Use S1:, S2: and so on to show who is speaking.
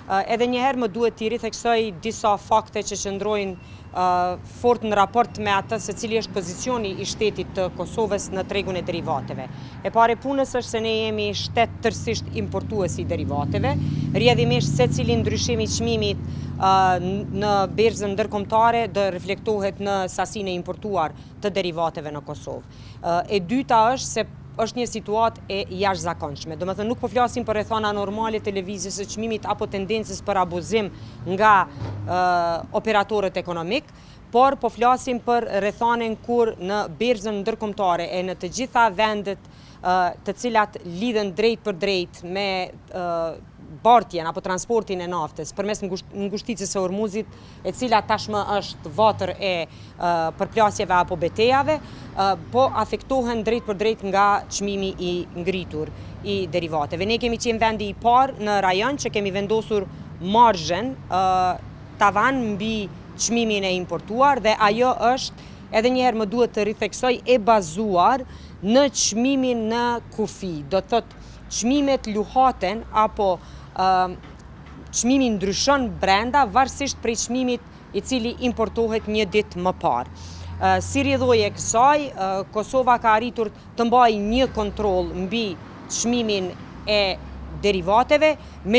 S1: Edhe njëherë më duhet t'i ritheksoj disa fakte që qëndrojnë fort në raport me atë se cili është pozicioni i shtetit të Kosovës në tregun e derivateve. E pare punës është se ne jemi shtet tërësisht importues i derivateve, rrjedhimisht se cili ndryshim i çmimit në berzën ndërkombëtare do reflektohet në sasinë e importuar të derivateve në Kosovë. E dyta është se është një situatë e jashtëzakonshme. Do të thënë nuk po flasim për rrethana normale të lëvizjes së çmimit apo tendencës për abuzim nga operatorët ekonomik, por po flasim për rrethanën kur në berzën ndërkombëtare e në të gjitha vendet të cilat lidhen drejt për drejt me bartjen apo transportin e naftës përmes ngushticës së Hormuzit, e cila tashmë është vatër e përplasjeve apo betejave, po afektohen drejt për drejt nga çmimi i ngritur i derivateve. Ne kemi qenë vendi i parë në rajon që kemi vendosur marzhen tavan mbi çmimin e importuar dhe ajo është, edhe njëherë më duhet të ritheksoj, e bazuar në çmimin në kufi. Do të thotë çmimet luhaten apo çmimi ndryshon brenda varësisht prej çmimit i cili importohet një ditë më parë. Si rrjedhojë e kësaj, Kosova ka arritur të mbajë një kontroll mbi çmimin e derivateve,